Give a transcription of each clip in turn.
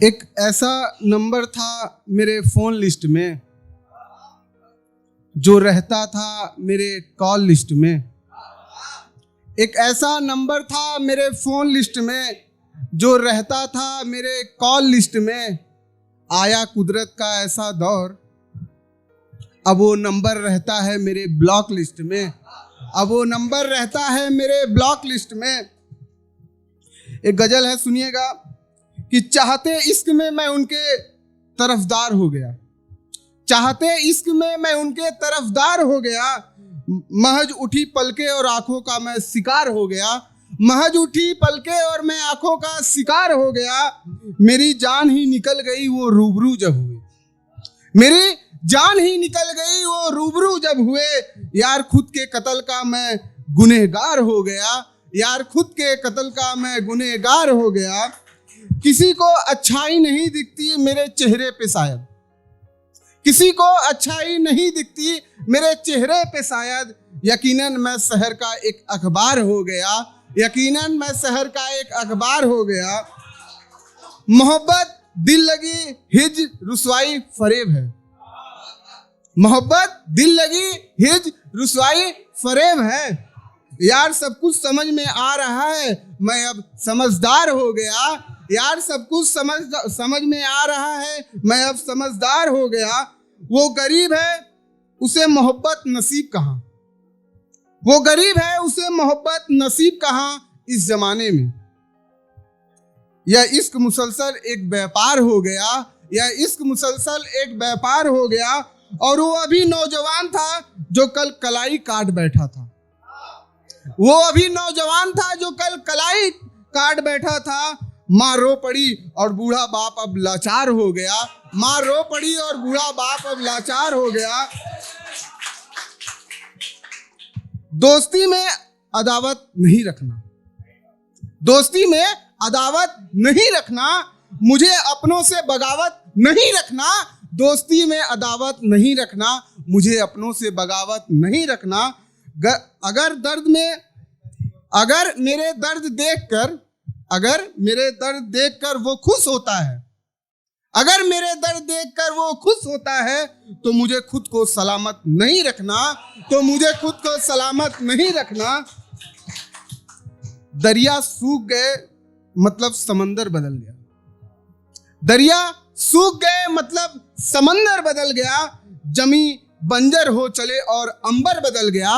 एक ऐसा नंबर था मेरे फोन लिस्ट में जो रहता था मेरे कॉल लिस्ट में। एक ऐसा नंबर था मेरे फोन लिस्ट में जो रहता था मेरे कॉल लिस्ट में। आया कुदरत का ऐसा दौर, अब वो नंबर रहता है मेरे ब्लॉक लिस्ट में। अब वो नंबर रहता है मेरे ब्लॉक लिस्ट में। एक गजल है, सुनिएगा कि चाहते इश्क में मैं उनके तरफदार हो गया। चाहते इश्क में मैं उनके तरफदार हो गया। महज उठी पलके और आंखों का मैं शिकार हो गया। महज उठी पलके और मैं आंखों का शिकार हो गया। मेरी जान ही निकल गई वो रूबरू जब हुए। मेरी जान ही निकल गई वो रूबरू जब हुए। यार खुद के कत्ल का मैं गुनहगार हो गया। यार खुद के कत्ल का मैं गुनहगार हो गया। किसी को अच्छाई नहीं दिखती मेरे चेहरे पे शायद। किसी को अच्छाई नहीं दिखती मेरे चेहरे पे शायद। यकीनन मैं शहर का एक अखबार हो गया। यकीनन मैं शहर का एक अखबार हो गया। मोहब्बत दिल लगी हिज रुसवाई फरेब है। मोहब्बत दिल लगी हिज रुसवाई फरेब है। यार सब कुछ समझ में आ रहा है, मैं अब समझदार हो गया। यार सब कुछ समझ में आ रहा है, मैं अब समझदार हो गया। वो गरीब है उसे मोहब्बत नसीब कहाँ। वो गरीब है उसे मोहब्बत नसीब कहाँ इस जमाने में। यह इश्क मुसलसल एक व्यापार हो गया। यह इश्क मुसलसल एक व्यापार हो गया। और वो अभी नौजवान था जो कल कलाई काट बैठा था। वो अभी नौजवान था जो कल कलाई काट बैठा था। माँ रो पड़ी और बूढ़ा बाप अब लाचार हो गया। माँ रो पड़ी और बूढ़ा बाप अब लाचार हो गया। दोस्ती में अदावत नहीं रखना। दोस्ती में अदावत नहीं रखना। मुझे अपनों से बगावत नहीं रखना। दोस्ती में अदावत नहीं रखना। मुझे अपनों से बगावत नहीं रखना। अगर मेरे दर्द देखकर वो खुश होता है, अगर मेरे दर्द देखकर वो खुश होता है, तो मुझे खुद को सलामत नहीं रखना। तो मुझे खुद को सलामत नहीं रखना। दरिया सूख गए मतलब समंदर बदल गया। दरिया सूख गए मतलब समंदर बदल गया। जमी बंजर हो चले और अंबर बदल गया।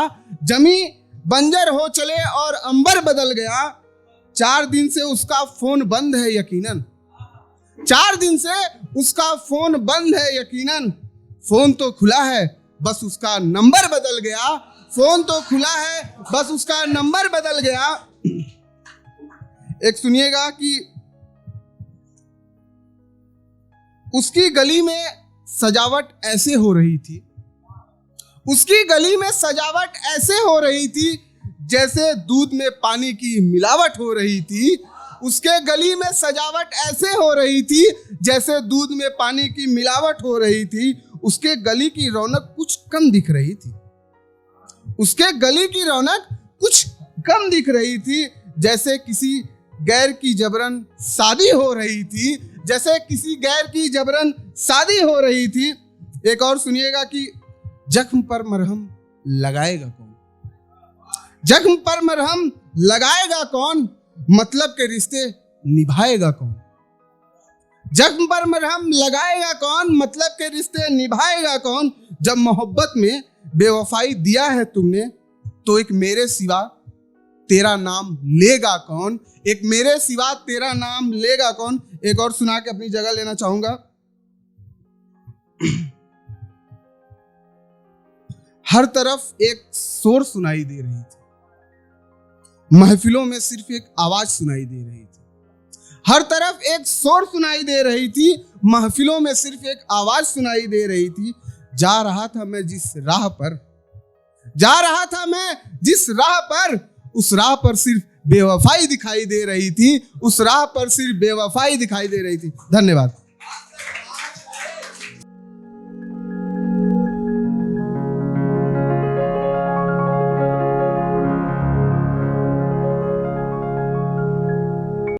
जमी बंजर हो चले और अंबर बदल गया। 4 दिन से उसका फोन बंद है यकीनन। 4 दिन से उसका फोन बंद है यकीनन। फोन तो खुला है बस उसका नंबर बदल गया। फोन तो खुला है बस उसका नंबर बदल गया। एक सुनिएगा कि उसकी गली में सजावट ऐसे हो रही थी। उसकी गली में सजावट ऐसे हो रही थी जैसे दूध में पानी की मिलावट हो रही थी। उसके गली में सजावट ऐसे हो रही थी जैसे दूध में पानी की मिलावट हो रही थी। उसके गली की रौनक कुछ कम दिख रही थी। उसके गली की रौनक कुछ कम दिख रही थी जैसे किसी गैर की जबरन शादी हो रही थी। जैसे किसी गैर की जबरन शादी हो रही थी। एक और सुनिएगा कि जख्म पर मरहम लगाएगा कौन। जख्म पर मरहम लगाएगा कौन, मतलब के रिश्ते निभाएगा कौन। जख्म पर मरहम लगाएगा कौन, मतलब के रिश्ते निभाएगा कौन। जब मोहब्बत में बेवफाई दिया है तुमने, तो एक मेरे सिवा तेरा नाम लेगा कौन। एक मेरे सिवा तेरा नाम लेगा कौन। एक और सुना के अपनी जगह लेना चाहूंगा। हर तरफ एक शोर सुनाई दे रही थी। महफिलों में सिर्फ एक आवाज सुनाई दे रही थी। हर तरफ एक शोर सुनाई दे रही थी। महफिलों में सिर्फ एक आवाज सुनाई दे रही थी। जा रहा था मैं जिस राह पर, जा रहा था मैं जिस राह पर, उस राह पर सिर्फ बेवफाई दिखाई दे रही थी। उस राह पर सिर्फ बेवफाई दिखाई दे रही थी। धन्यवाद।